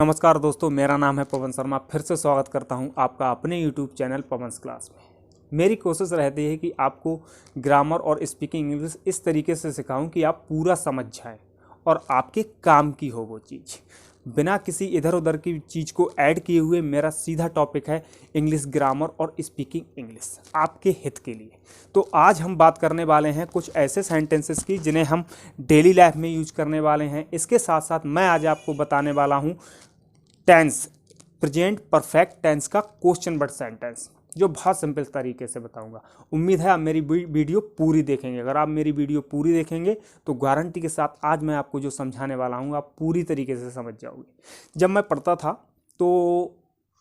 नमस्कार दोस्तों, मेरा नाम है पवन शर्मा। फिर से स्वागत करता हूं आपका अपने YouTube चैनल पवंस क्लास में। मेरी कोशिश रहती है कि आपको ग्रामर और स्पीकिंग इंग्लिश इस तरीके से सिखाऊं कि आप पूरा समझ जाएं और आपके काम की हो वो चीज़, बिना किसी इधर उधर की चीज़ को ऐड किए हुए। मेरा सीधा टॉपिक है इंग्लिश ग्रामर और स्पीकिंग इंग्लिश, आपके हित के लिए। तो आज हम बात करने वाले हैं कुछ ऐसे सेंटेंसेस की जिन्हें हम डेली लाइफ में यूज करने वाले हैं। इसके साथ साथ मैं आज आपको बताने वाला हूँ टेंस, प्रेजेंट परफेक्ट टेंस का क्वेश्चन वर्ड सेंटेंस, जो बहुत सिंपल तरीके से बताऊंगा। उम्मीद है आप मेरी वीडियो पूरी देखेंगे। अगर आप मेरी वीडियो पूरी देखेंगे तो गारंटी के साथ आज मैं आपको जो समझाने वाला हूँ आप पूरी तरीके से समझ जाओगे। जब मैं पढ़ता था तो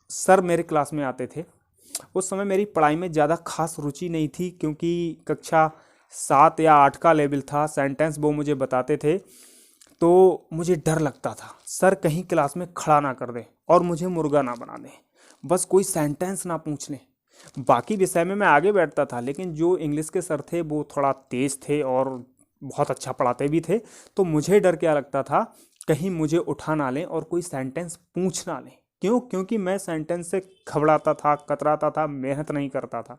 सर मेरे क्लास में आते थे। उस समय मेरी पढ़ाई में ज़्यादा खास रुचि नहीं थी, क्योंकि कक्षा 7 या 8 का लेवल था। सेंटेंस वो मुझे बताते थे तो मुझे डर लगता था सर कहीं क्लास में खड़ा ना कर दे और मुझे मुर्गा ना बना दे, बस कोई सेंटेंस ना पूछ ले। बाकी विषय में मैं आगे बैठता था, लेकिन जो इंग्लिश के सर थे वो थोड़ा तेज थे और बहुत अच्छा पढ़ाते भी थे। तो मुझे डर क्या लगता था, कहीं मुझे उठा ना लें और कोई सेंटेंस पूछ ना लें। क्यों? क्योंकि मैं सेंटेंस से घबराता था, कतराता था, मेहनत नहीं करता था।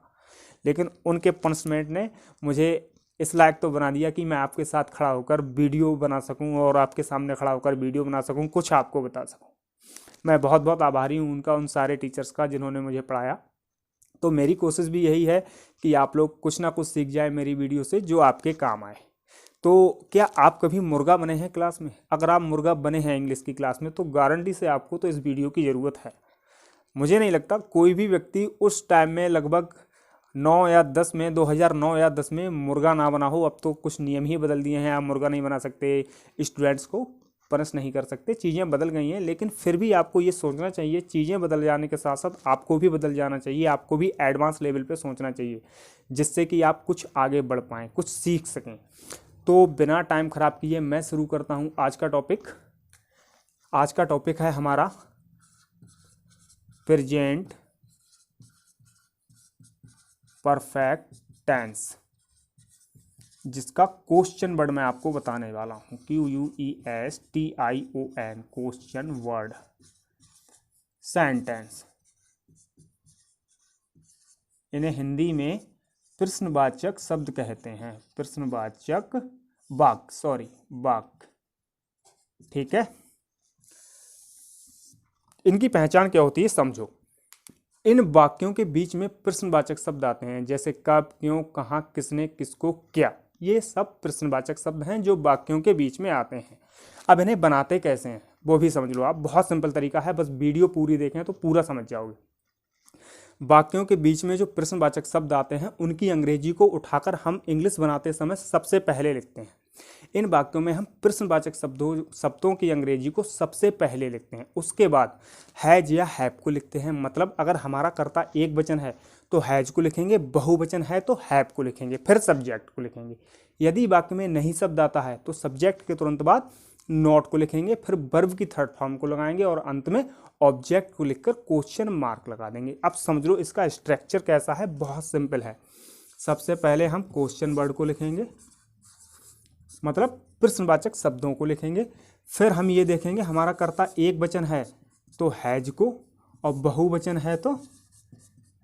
लेकिन उनके पनिशमेंट ने मुझे इस लायक तो बना दिया कि मैं आपके साथ खड़ा होकर वीडियो बना सकूं और आपके सामने खड़ा होकर वीडियो बना सकूं, कुछ आपको बता सकूं। मैं बहुत बहुत आभारी हूं उनका, उन सारे टीचर्स का जिन्होंने मुझे पढ़ाया। तो मेरी कोशिश भी यही है कि आप लोग कुछ ना कुछ सीख जाए मेरी वीडियो से, जो आपके काम आए। तो क्या आप कभी मुर्गा बने हैं क्लास में? अगर आप मुर्गा बने हैं इंग्लिश की क्लास में तो गारंटी से आपको तो इस वीडियो की ज़रूरत है। मुझे नहीं लगता कोई भी व्यक्ति उस टाइम में, लगभग 9 या 10 में, 2009 या 10 में मुर्गा ना बना हो। अब तो कुछ नियम ही बदल दिए हैं, आप मुर्गा नहीं बना सकते, स्टूडेंट्स को पनिश नहीं कर सकते, चीज़ें बदल गई हैं। लेकिन फिर भी आपको ये सोचना चाहिए, चीज़ें बदल जाने के साथ साथ आपको भी बदल जाना चाहिए, आपको भी एडवांस लेवल पे सोचना चाहिए, जिससे कि आप कुछ आगे बढ़ पाएँ, कुछ सीख सकें। तो बिना टाइम ख़राब किए मैं शुरू करता हूँ आज का टॉपिक। आज का टॉपिक है हमारा प्रेजेंट परफेक्ट टेंस, जिसका क्वेश्चन वर्ड मैं आपको बताने वाला हूं। QUESTION, question word sentence. इन्हें हिंदी में प्रश्नवाचक शब्द कहते हैं, प्रश्नवाचक वाक्य, सॉरी वाक्य। ठीक है, इनकी पहचान क्या होती है समझो। इन वाक्यों के बीच में प्रश्नवाचक शब्द आते हैं, जैसे कब, क्यों, कहाँ, किसने, किसको, क्या। ये सब प्रश्नवाचक शब्द हैं जो वाक्यों के बीच में आते हैं। अब इन्हें बनाते कैसे हैं वो भी समझ लो आप। बहुत सिंपल तरीका है, बस वीडियो पूरी देखें तो पूरा समझ जाओगे। वाक्यों के बीच में जो प्रश्नवाचक शब्द आते हैं उनकी अंग्रेजी को उठाकर हम इंग्लिश बनाते समय सबसे पहले लिखते हैं। इन वाक्यों में हम प्रश्नवाचक शब्दों की अंग्रेजी को सबसे पहले लिखते हैं। उसके बाद हैज या हैव को लिखते हैं। मतलब अगर हमारा कर्ता एक वचन है तो हैज को लिखेंगे, बहुवचन है तो हैव को लिखेंगे, फिर सब्जेक्ट को लिखेंगे। यदि वाक्य में नहीं शब्द आता है तो सब्जेक्ट के तुरंत बाद नॉट को लिखेंगे, फिर वर्ब की थर्ड फॉर्म को लगाएंगे और अंत में ऑब्जेक्ट को लिखकर क्वेश्चन मार्क लगा देंगे। अब समझ लो इसका स्ट्रक्चर कैसा है, बहुत सिंपल है। सबसे पहले हम क्वेश्चन वर्ड को लिखेंगे, मतलब प्रश्नवाचक शब्दों को लिखेंगे। फिर हम ये देखेंगे हमारा कर्ता एक वचन है तो हैज को, और बहुवचन है तो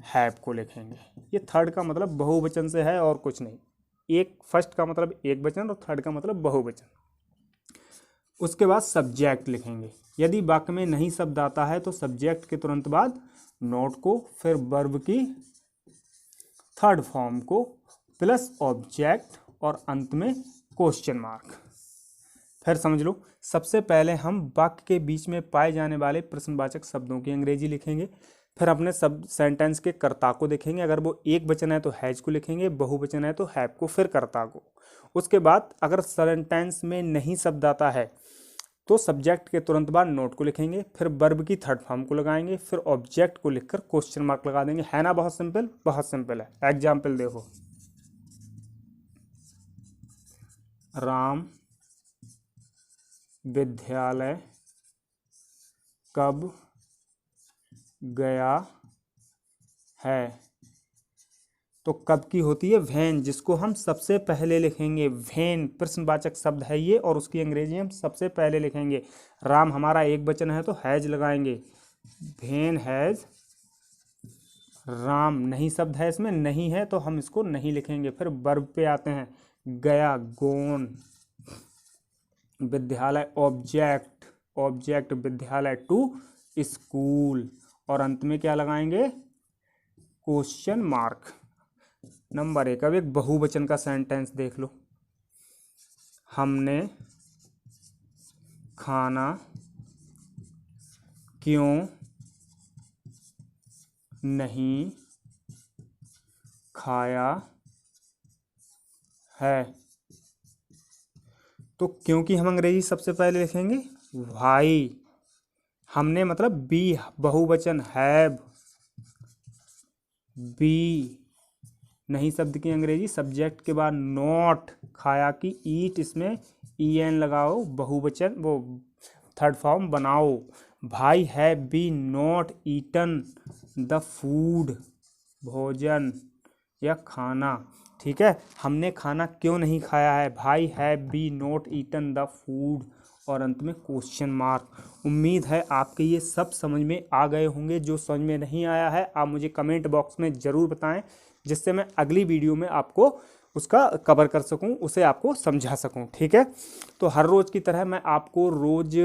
हैव को लिखेंगे। ये थर्ड का मतलब बहुवचन से है और कुछ नहीं। एक फर्स्ट का मतलब एक वचन और थर्ड का मतलब बहुवचन। उसके बाद सब्जेक्ट लिखेंगे। यदि वाक्य में नहीं शब्द आता है तो सब्जेक्ट के तुरंत बाद नोट को, फिर वर्ब की थर्ड फॉर्म को, प्लस ऑब्जेक्ट और अंत में क्वेश्चन मार्क। फिर समझ लो, सबसे पहले हम वाक्य के बीच में पाए जाने वाले प्रश्नवाचक शब्दों की अंग्रेजी लिखेंगे। फिर अपने सब सेंटेंस के कर्ता को देखेंगे। अगर वो एक वचन है तो हैज को लिखेंगे, बहुवचन है तो हैव को, फिर कर्ता को। उसके बाद अगर सेंटेंस में नहीं शब्द आता है तो सब्जेक्ट के तुरंत बाद नोट को लिखेंगे, फिर वर्ब की थर्ड फॉर्म को लगाएंगे, फिर ऑब्जेक्ट को लिखकर क्वेश्चन मार्क लगा देंगे। है ना बहुत सिंपल? बहुत सिंपल है। एग्जाम्पल देखो, राम विद्यालय कब गया है? तो कब की होती है? व्हेन, जिसको हम सबसे पहले लिखेंगे। व्हेन प्रश्नवाचक शब्द है ये, और उसकी अंग्रेजी हम सबसे पहले लिखेंगे। राम हमारा एक वचन है तो हैज लगाएंगे। व्हेन हैज राम, नहीं शब्द है इसमें, नहीं है तो हम इसको नहीं लिखेंगे। फिर वर्ब पे आते हैं। गया, गोन, विद्यालय, ऑब्जेक्ट, ऑब्जेक्ट विद्यालय, टू स्कूल, और अंत में क्या लगाएंगे? Question mark. नंबर 1, अब एक बहुवचन का सेंटेंस देख लो। हमने खाना क्यों नहीं खाया है? तो क्योंकि हम अंग्रेजी सबसे पहले लिखेंगे भाई। हमने मतलब बी, बहुवचन हैव, बी, नहीं शब्द की अंग्रेजी सब्जेक्ट के बाद नॉट, खाया की ईट, इसमें en लगाओ, बहुवचन वो थर्ड फॉर्म बनाओ। भाई have be not eaten the food, भोजन या खाना। ठीक है, हमने खाना क्यों नहीं खाया है? भाई have be not eaten the food, और अंत में क्वेश्चन मार्क। उम्मीद है आपके ये सब समझ में आ गए होंगे। जो समझ में नहीं आया है आप मुझे कमेंट बॉक्स में ज़रूर बताएं, जिससे मैं अगली वीडियो में आपको उसका कवर कर सकूं, उसे आपको समझा सकूं। ठीक है, तो हर रोज़ की तरह मैं आपको रोज़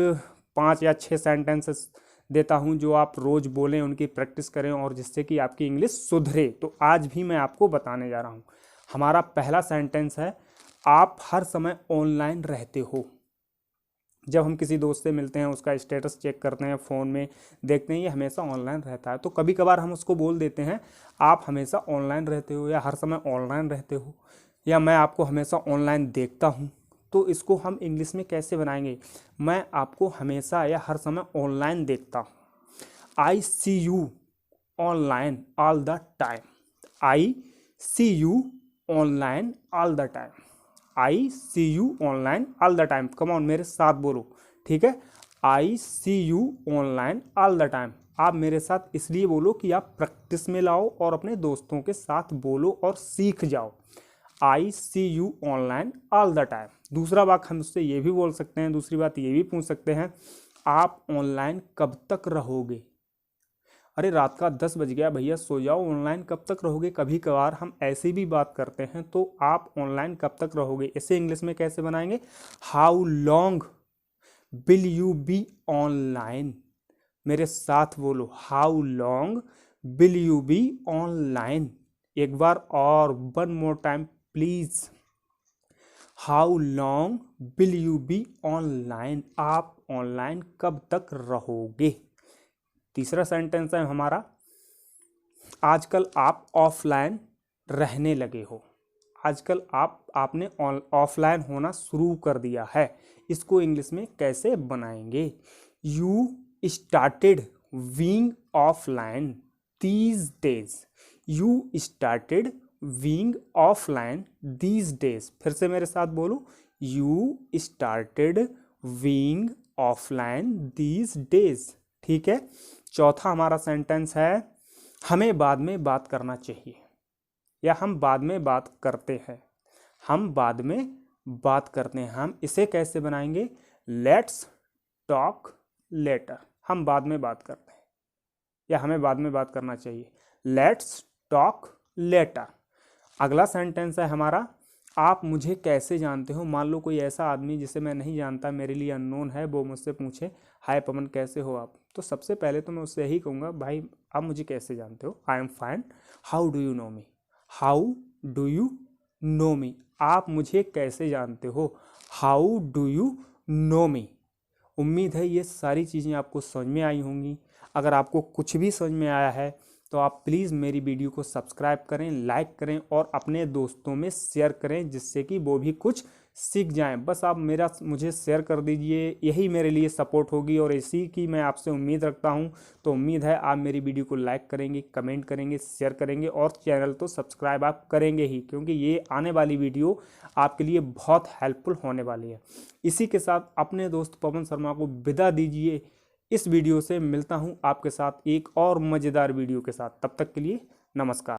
5 या 6 सेंटेंसेस देता हूं, जो आप रोज़ बोलें, उनकी प्रैक्टिस करें, और जिससे कि आपकी इंग्लिश सुधरे। तो आज भी मैं आपको बताने जा रहा हूं। हमारा पहला सेंटेंस है, आप हर समय ऑनलाइन रहते हो। जब हम किसी दोस्त से मिलते हैं, उसका स्टेटस चेक करते हैं, फ़ोन में देखते हैं ये हमेशा ऑनलाइन रहता है, तो कभी कभार हम उसको बोल देते हैं आप हमेशा ऑनलाइन रहते हो, या हर समय ऑनलाइन रहते हो, या मैं आपको हमेशा ऑनलाइन देखता हूँ। तो इसको हम इंग्लिश में कैसे बनाएंगे? मैं आपको हमेशा या हर समय ऑनलाइन देखता हूँ। I see you online all the time. I see you online all the time. I see you online all the time. Come on, मेरे साथ बोलो। ठीक है, I see you online all the time. आप मेरे साथ इसलिए बोलो कि आप प्रैक्टिस में लाओ और अपने दोस्तों के साथ बोलो और सीख जाओ। I see you online all the time. दूसरा बात हम उससे ये भी बोल सकते हैं, दूसरी बात ये भी पूछ सकते हैं, आप ऑनलाइन कब तक रहोगे? अरे रात का 10 बज गया भैया, सो जाओ, ऑनलाइन कब तक रहोगे? कभी कभार हम ऐसी भी बात करते हैं, तो आप ऑनलाइन कब तक रहोगे, इसे इंग्लिश में कैसे बनाएंगे? How long will you be online. मेरे साथ बोलो, how long will you be online. एक बार और, one more time please. How long will you be online. आप ऑनलाइन कब तक रहोगे? तीसरा सेंटेंस है हमारा, आजकल आप ऑफलाइन रहने लगे हो। आजकल आपने ऑफलाइन होना शुरू कर दिया है। इसको इंग्लिश में कैसे बनाएंगे? You started being offline these days. You started being offline these days. फिर से मेरे साथ बोलो, you started being offline these days. ठीक है, चौथा हमारा सेंटेंस है, हमें बाद में बात करना चाहिए, या हम बाद में बात करते हैं। हम बाद में बात करते हैं। हम इसे कैसे बनाएंगे? Let's talk later. हम बाद में बात करते हैं, या हमें बाद में बात करना चाहिए। Let's talk later. अगला सेंटेंस है हमारा, आप मुझे कैसे जानते हो? मान लो कोई ऐसा आदमी जिसे मैं नहीं जानता, मेरे लिए अननोन है, वो मुझसे पूछे, हाय पवन कैसे हो आप? तो सबसे पहले तो मैं उससे यही कहूँगा, भाई आप मुझे कैसे जानते हो? I am fine. How do you know me? How do you know me. आप मुझे कैसे जानते हो? How do you know me. उम्मीद है ये सारी चीज़ें आपको समझ में आई होंगी। अगर आपको कुछ भी समझ में आया है तो आप प्लीज़ मेरी वीडियो को सब्सक्राइब करें, लाइक करें और अपने दोस्तों में शेयर करें, जिससे कि वो भी कुछ सीख जाएं। बस आप मुझे शेयर कर दीजिए, यही मेरे लिए सपोर्ट होगी और इसी की मैं आपसे उम्मीद रखता हूं। तो उम्मीद है आप मेरी वीडियो को लाइक करेंगे, कमेंट करेंगे, शेयर करेंगे और चैनल तो सब्सक्राइब आप करेंगे ही, क्योंकि ये आने वाली वीडियो आपके लिए बहुत हेल्पफुल होने वाली है। इसी के साथ अपने दोस्त पवन शर्मा को विदा दीजिए। इस वीडियो से मिलता हूं आपके साथ एक और मज़ेदार वीडियो के साथ। तब तक के लिए नमस्कार।